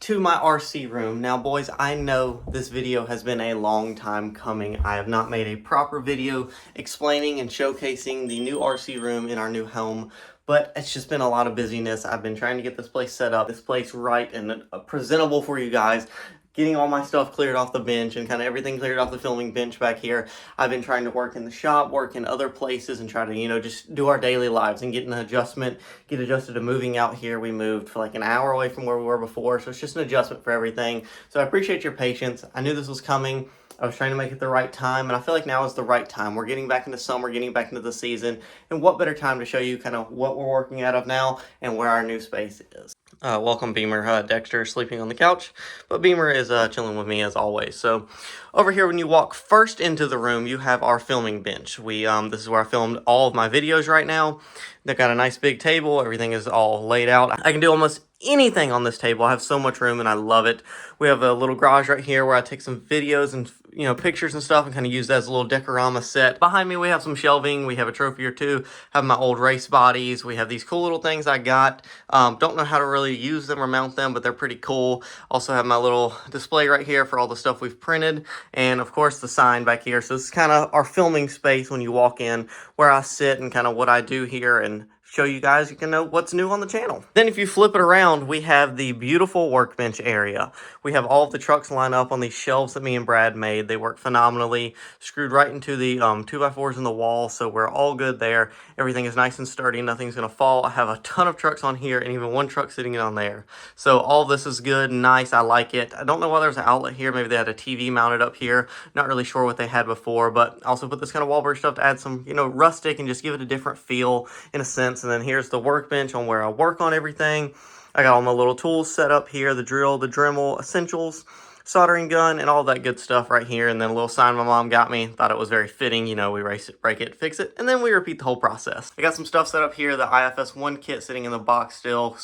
to my RC room. Now boys, I know this video has been a long time coming. I have not made a proper video explaining and showcasing the new RC room in our new home, but it's just been a lot of busyness. I've been trying to get this place set up, this place right and presentable for you guys. Getting all my stuff cleared off the bench and kind of everything cleared off the filming bench back here. I've been trying to work in the shop, work in other places, and try to, just do our daily lives and get an adjustment, get adjusted to moving out here. We moved for like an hour away from where we were before, so it's just an adjustment for everything. So I appreciate your patience. I knew this was coming. I was trying to make it the right time, and I feel like now is the right time. We're getting back into summer, getting back into the season, and what better time to show you kind of what we're working out of now and where our new space is. Welcome, Beamer. Dexter is sleeping on the couch, but Beamer is chilling with me as always. So over here, when you walk first into the room, you have our filming bench. This is where I filmed all of my videos right now. They've got a nice big table. Everything is all laid out. I can do almost anything on this table. I have so much room and I love it. We have a little garage right here where I take some videos and pictures and stuff and kind of use that as a little decorama set. Behind me we have some shelving. We have a trophy or two. Have my old race bodies. We have these cool little things I got. Don't know how to really use them or mount them, but they're pretty cool. Also have my little display right here for all the stuff we've printed, and of course the sign back here. So this is kind of our filming space when you walk in, where I sit and kind of what I do here and show you guys, you can know what's new on the channel. Then if you flip it around, we have the beautiful workbench area. We have all of the trucks lined up on these shelves that me and Brad made. They work phenomenally, screwed right into the 2x4s in the wall, so we're all good there. Everything is nice and sturdy, nothing's gonna fall. I have a ton of trucks on here and even one truck sitting on there. So all this is good, nice, I like it. I don't know why there's an outlet here. Maybe they had a TV mounted up here. Not really sure what they had before, but also put this kind of wallpaper stuff to add some, rustic and just give it a different feel in a sense. And then here's the workbench on where I work on everything. I got all my little tools set up here, the drill, the Dremel, essentials, soldering gun, and all that good stuff right here. And then a little sign my mom got me. Thought it was very fitting. We race it, break it, fix it, and then we repeat the whole process. I got some stuff set up here, the IFS1 kit sitting in the box still.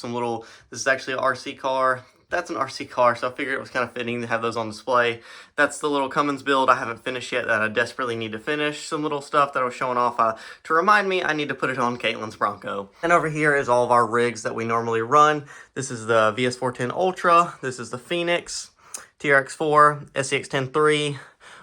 This is actually an RC car. That's an RC car, so I figured it was kind of fitting to have those on display. That's the little Cummins build I haven't finished yet that I desperately need to finish. Some little stuff that I was showing off to remind me I need to put it on Caitlin's Bronco. And over here is all of our rigs that we normally run. This is the VS410 Ultra. This is the Phoenix, TRX4, SCX-10-3,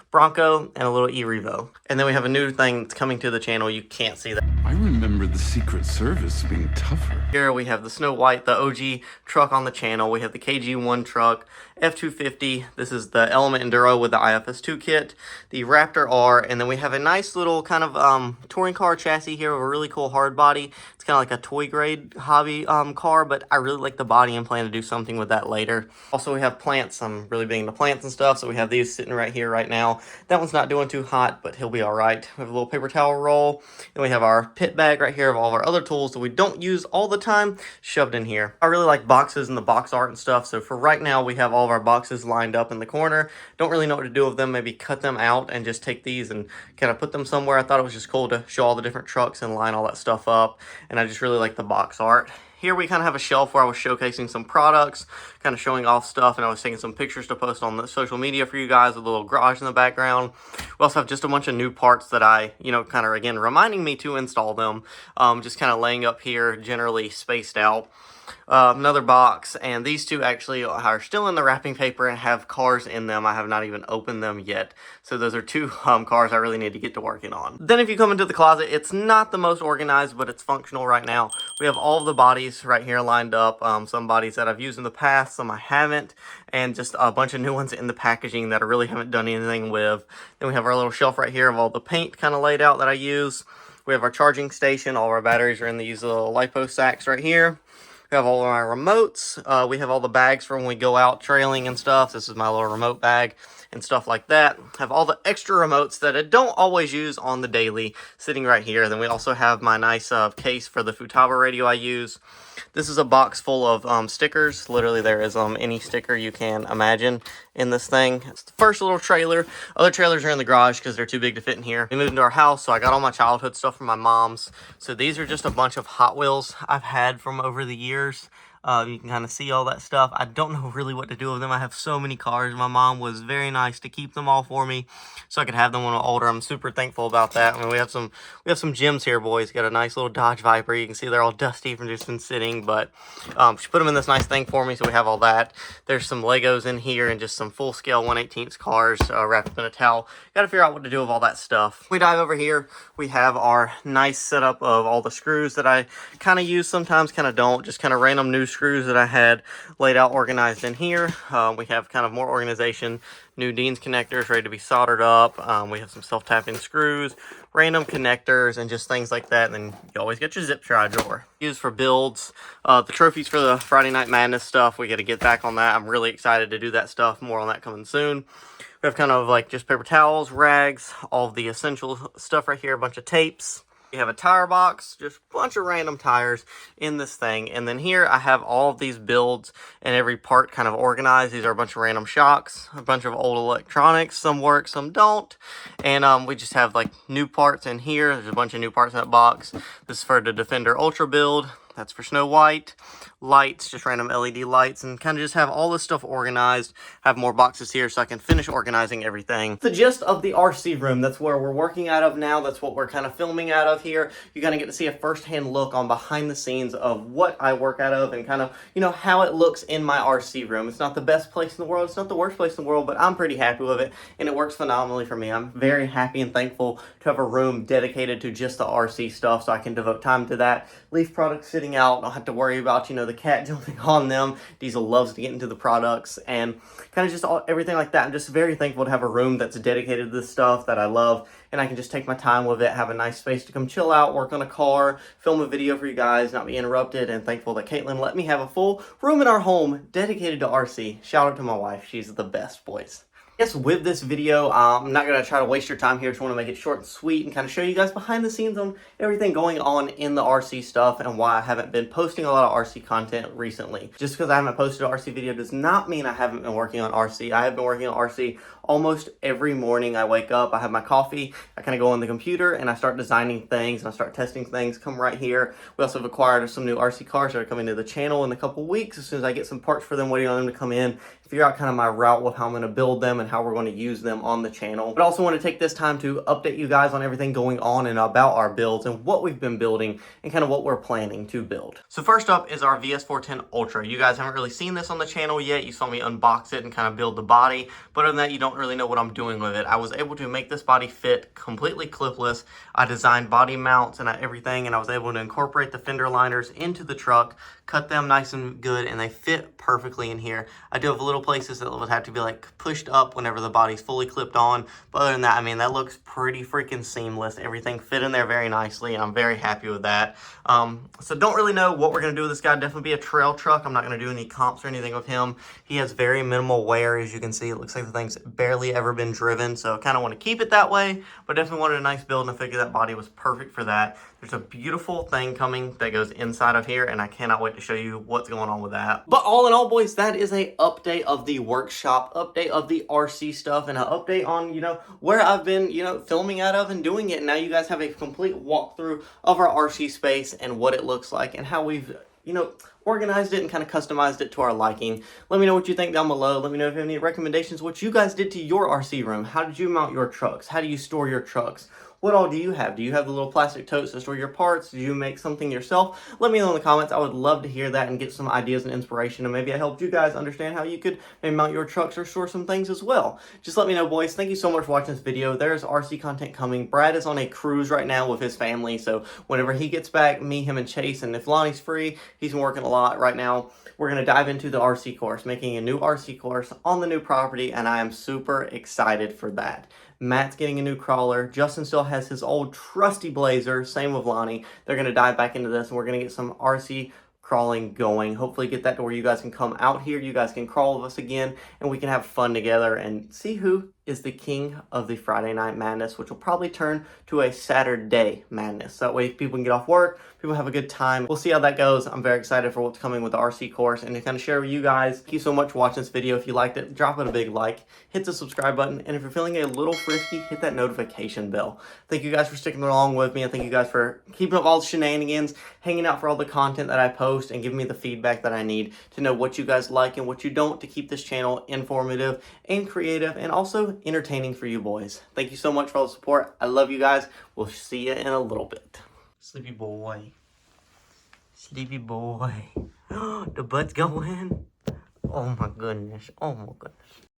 Bronco, and a little E-Revo. And then we have a new thing that's coming to the channel. You can't see that. I remember the Secret Service being tougher. Here we have the Snow White, the OG truck on the channel. We have the KG1 truck, F250. This is the Element Enduro with the IFS2 kit, the Raptor R, and then we have a nice little kind of touring car chassis here with a really cool hard body. It's kind of like a toy grade hobby car, but I really like the body and plan to do something with that later. Also, we have plants. I'm really big into plants and stuff, so we have these sitting right here right now. That one's not doing too hot, but he'll be all right. We have a little paper towel roll, and we have our pit bag right here of all of our other tools that we don't use all the time shoved in here. I really like boxes and the box art and stuff, so for right now we have all of our boxes lined up in the corner. Don't really know what to do with them. Maybe cut them out and just take these and kind of put them somewhere. I thought it was just cool to show all the different trucks and line all that stuff up, and I just really like the box art. Here we kind of have a shelf where I was showcasing some products, kind of showing off stuff, and I was taking some pictures to post on the social media for you guys with a little garage in the background. We also have just a bunch of new parts that I, kind of, again, reminding me to install them, just kind of laying up here, generally spaced out. Another box, and these two actually are still in the wrapping paper and have cars in them. I have not even opened them yet, so those are two cars I really need to get to working on. Then if you come into the closet, it's not the most organized, but it's functional right now. We have all of the bodies right here lined up, some bodies that I've used in the past, some I haven't, and just a bunch of new ones in the packaging that I really haven't done anything with. Then we have our little shelf right here of all the paint kind of laid out that I use. We have our charging station. All of our batteries are in these little LiPo sacks right here. We have all of our remotes. We have all the bags for when we go out trailing and stuff. This is my little remote bag and stuff like that. Have all the extra remotes that I don't always use on the daily sitting right here. Then we also have my nice case for the Futaba radio I use. This is a box full of stickers. Literally, there is any sticker you can imagine in this thing. It's the first little trailer. Other trailers are in the garage because they're too big to fit in here. We moved into our house, so I got all my childhood stuff from my mom's. So these are just a bunch of Hot Wheels I've had from over the years. You can kind of see all that stuff. I don't know really what to do with them. I have so many cars. My mom was very nice to keep them all for me so I could have them when I'm older. I'm super thankful about that. I mean, we have some gems here, boys. Got a nice little Dodge Viper. You can see they're all dusty from just been sitting, but she put them in this nice thing for me, so we have all that. There's some Legos in here and just some full-scale 1/18 cars wrapped up in a towel. Got to figure out what to do with all that stuff. We dive over here. We have our nice setup of all the screws that I kind of use sometimes, kind of don't. Just kind of random new screws that I had laid out, organized in here. We have kind of more organization. New Dean's connectors ready to be soldered up. We have some self-tapping screws, random connectors, and just things like that. And then you always get your zip tie drawer. Used for builds. The trophies for the Friday Night Madness stuff, we got to get back on that. I'm really excited to do that stuff. More on that coming soon. We have kind of like just paper towels, rags, all of the essential stuff right here, a bunch of tapes. We have a tire box, just a bunch of random tires in this thing. And then here I have all of these builds and every part kind of organized. These are a bunch of random shocks, a bunch of old electronics. Some work, some don't. And we just have like new parts in here. There's a bunch of new parts in that box. This is for the Defender Ultra build. That's for Snow White. Lights, just random LED lights, and kind of just have all this stuff organized. Have more boxes here so I can finish organizing everything. The gist of the RC room, that's where we're working out of now. That's what we're kind of filming out of here. You kind of get to see a first-hand look on behind the scenes of what I work out of and kind of, you know, how it looks in my RC room. It's not the best place in the world. It's not the worst place in the world, but I'm pretty happy with it, and it works phenomenally for me. I'm very happy and thankful to have a room dedicated to just the RC stuff so I can devote time to that. Leaf products sitting out. I don't have to worry about, you know, the cat jumping on them. Diesel loves to get into the products and kind of just everything like that. I'm just very thankful to have a room that's dedicated to this stuff that I love, and I can just take my time with it, have a nice space to come chill out, work on a car, film a video for you guys, not be interrupted, and thankful that Caitlin let me have a full room in our home dedicated to RC. Shout out to my wife. She's the best, boys. Yes, with this video, I'm not going to try to waste your time here. Just want to make it short and sweet and kind of show you guys behind the scenes on everything going on in the RC stuff and why I haven't been posting a lot of RC content recently. Just because I haven't posted an RC video does not mean I haven't been working on RC. I have been working on RC almost every morning. I wake up, I have my coffee, I kind of go on the computer and I start designing things and I start testing things. Come right here. We also have acquired some new RC cars that are coming to the channel in a couple weeks. As soon as I get some parts for them, waiting on them to come in, figure out kind of my route with how I'm going to build them and how we're going to use them on the channel. But I also want to take this time to update you guys on everything going on and about our builds and what we've been building and kind of what we're planning to build. So first up is our VS410 Ultra. You guys haven't really seen this on the channel yet. You saw me unbox it and kind of build the body, but other than that, you don't really know what I'm doing with it. I was able to make this body fit completely clipless. I designed body mounts and everything, and I was able to incorporate the fender liners into the truck, cut them nice and good, and they fit perfectly in here. I do have little places that would have to be like pushed up whenever the body's fully clipped on, but other than that, I mean, that looks pretty freaking seamless. Everything fit in there very nicely, and I'm very happy with that. So don't really know what we're going to do with this guy. Definitely be a trail truck. I'm not going to do any comps or anything with him. He has very minimal wear, as you can see. It looks like the thing's barely ever been driven, so I kind of want to keep it that way, but definitely wanted a nice build, and I figured that body was perfect for that. There's a beautiful thing coming that goes inside of here, and I cannot wait to show you what's going on with that. But all in all, boys, that is a update of the workshop, update of the RC stuff, and an update on, you know, where I've been, you know, filming out of and doing it. Now you guys have a complete walkthrough of our RC space and what it looks like and how we've, you know, organized it and kind of customized it to our liking. Let me know what you think down below. Let me know if you have any recommendations, what you guys did to your RC room. How did you mount your trucks? How do you store your trucks? What all do you have? Do you have the little plastic totes to store your parts? Do you make something yourself? Let me know in the comments. I would love to hear that and get some ideas and inspiration, and maybe I helped you guys understand how you could maybe mount your trucks or store some things as well. Just let me know, boys. Thank you so much for watching this video. There's RC content coming. Brad is on a cruise right now with his family, so whenever he gets back, me, him, and Chase, and if Lonnie's free, he's been working a lot right now. We're going to dive into the RC course, making a new RC course on the new property, and I am super excited for that. Matt's getting a new crawler. Justin still has his old trusty Blazer. Same with Lonnie. They're going to dive back into this, and we're going to get some RC crawling going. Hopefully get that to where you guys can come out here. You guys can crawl with us again, and we can have fun together and see who is is the king of the Friday Night Madness, which will probably turn to a Saturday Madness. That way people can get off work, people have a good time. We'll see how that goes. I'm very excited for what's coming with the RC course and to kind of share with you guys. Thank you so much for watching this video. If you liked it, drop it a big like, hit the subscribe button, and if you're feeling a little frisky, hit that notification bell. Thank you guys for sticking along with me, and thank you guys for keeping up all the shenanigans, hanging out for all the content that I post, and giving me the feedback that I need to know what you guys like and what you don't to keep this channel informative and creative and also entertaining for you boys. Thank you so much for all the support. I love you guys. We'll see you in a little bit. Sleepy boy. Sleepy boy. The butt's going. Oh my goodness. Oh my goodness.